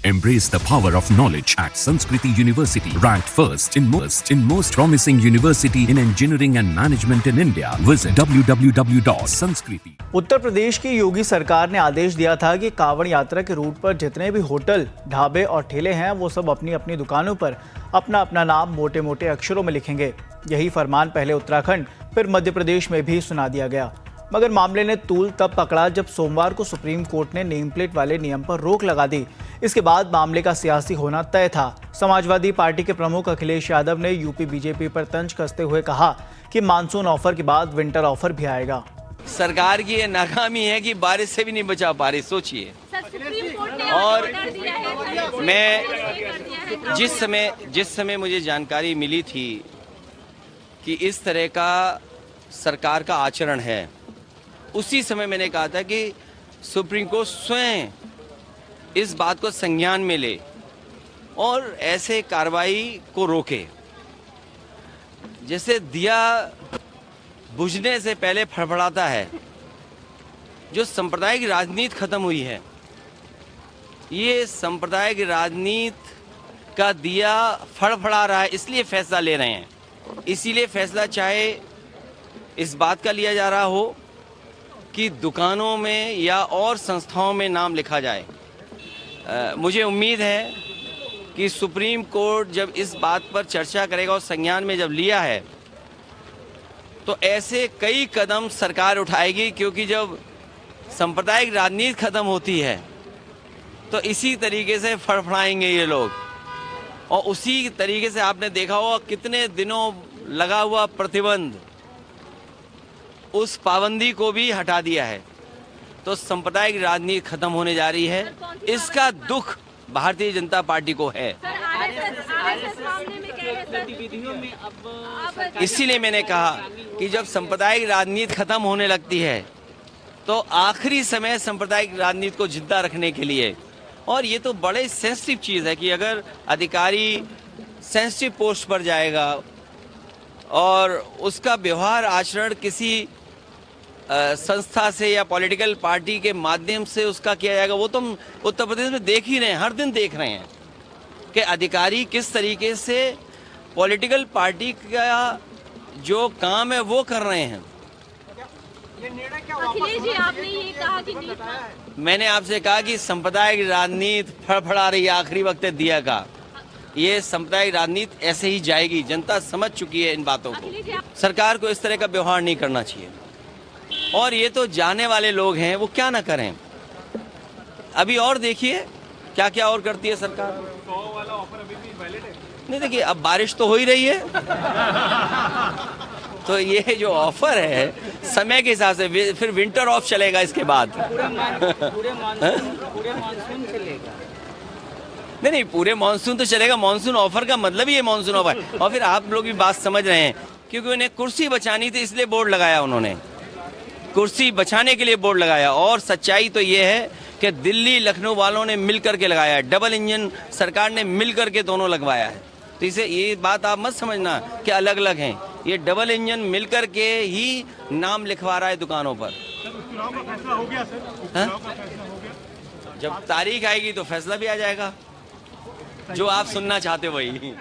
Embrace the power of knowledge at Sanskriti University, ranked first in most promising university in engineering and management in India. Visit www.sanskriti. Uttar Pradesh की योगी सरकार ने आदेश दिया था कि कांवड़ यात्रा के रूट पर जितने भी होटल, ढाबे और ठेले हैं वो सब अपनी अपनी दुकानों पर अपना अपना नाम मोटे मोटे अक्षरों में लिखेंगे। यही फरमान पहले उत्तराखंड फिर मध्य प्रदेश में भी सुना दिया गया, मगर मामले ने तूल तब पकड़ा जब सोमवार को सुप्रीम कोर्ट ने नेम प्लेट वाले नियम पर रोक लगा दी। इसके बाद मामले का सियासी होना तय था। समाजवादी पार्टी के प्रमुख अखिलेश यादव ने यूपी बीजेपी पर तंज कसते हुए कहा कि मानसून ऑफर के बाद विंटर ऑफर भी आएगा। सरकार की ये नाकामी है कि बारिश से भी नहीं बचा पा रही, सोचिए। और मैं जिस समय मुझे जानकारी मिली थी कि इस तरह का सरकार का आचरण है, उसी समय मैंने कहा था कि सुप्रीम कोर्ट स्वयं इस बात को संज्ञान में ले और ऐसे कार्रवाई को रोके। जैसे दिया बुझने से पहले फड़फड़ाता है, जो सांप्रदायिक राजनीति खत्म हुई है, ये सांप्रदायिक राजनीति का दिया फड़फड़ा रहा है, इसलिए फैसला ले रहे हैं। इसीलिए फैसला चाहे इस बात का लिया जा रहा हो कि दुकानों में या और संस्थाओं में नाम लिखा जाए। मुझे उम्मीद है कि सुप्रीम कोर्ट जब इस बात पर चर्चा करेगा और संज्ञान में जब लिया है तो ऐसे कई कदम सरकार उठाएगी, क्योंकि जब सांप्रदायिक राजनीति खत्म होती है तो इसी तरीके से फड़फड़ाएंगे ये लोग। और उसी तरीके से आपने देखा होगा कितने दिनों लगा हुआ प्रतिबंध, उस पाबंदी को भी हटा दिया है। तो सांप्रदायिक राजनीति खत्म होने जा रही है, इसका दुख भारतीय जनता पार्टी को है। इसीलिए मैंने कहा कि जब सांप्रदायिक राजनीति खत्म होने लगती है तो आखिरी समय सांप्रदायिक राजनीति को जिंदा रखने के लिए, और ये तो बड़े सेंसिटिव चीज़ है कि अगर अधिकारी सेंसिटिव पोस्ट पर जाएगा और उसका व्यवहार आचरण किसी संस्था से या पॉलिटिकल पार्टी के माध्यम से उसका किया जाएगा, वो तो हम उत्तर प्रदेश में देख ही रहे हैं, हर दिन देख रहे हैं कि अधिकारी किस तरीके से पॉलिटिकल पार्टी का जो काम है वो कर रहे हैं। अखिलेश जी, आपने ये कहा कि मैंने आपसे कहा कि सांप्रदायिक राजनीति फड़फड़ा रही है, आखिरी वक्त है दिया का। ये सांप्रदायिक राजनीति ऐसे ही जाएगी, जनता समझ चुकी है इन बातों को। सरकार को इस तरह का व्यवहार नहीं करना चाहिए। और ये तो जाने वाले लोग हैं, वो क्या ना करें। अभी और देखिए क्या क्या और करती है सरकार। 100 वाला ऑफर अभी भी वैलिड है? नहीं, देखिए अब बारिश तो हो ही रही है तो ये जो ऑफर है समय के हिसाब से फिर विंटर ऑफ चलेगा इसके बाद। पूरे मानसून चलेगा। नहीं, पूरे मानसून तो चलेगा। मानसून ऑफर का मतलब ही है मानसून ऑफर। और फिर आप लोग भी बात समझ रहे हैं, क्योंकि उन्हें कुर्सी बचानी थी इसलिए बोर्ड लगाया, उन्होंने कुर्सी बचाने के लिए बोर्ड लगाया। और सच्चाई तो ये है कि दिल्ली लखनऊ वालों ने मिलकर के लगाया है, डबल इंजन सरकार ने मिलकर के दोनों लगवाया है। तो इसे ये बात आप मत समझना कि अलग अलग हैं, ये डबल इंजन मिलकर के ही नाम लिखवा रहा है दुकानों पर। चुनाव का फैसला हो गया सर? चुनाव का फैसला हो गया? जब तारीख आएगी तो फैसला भी आ जाएगा, जो आप सुनना चाहते वही।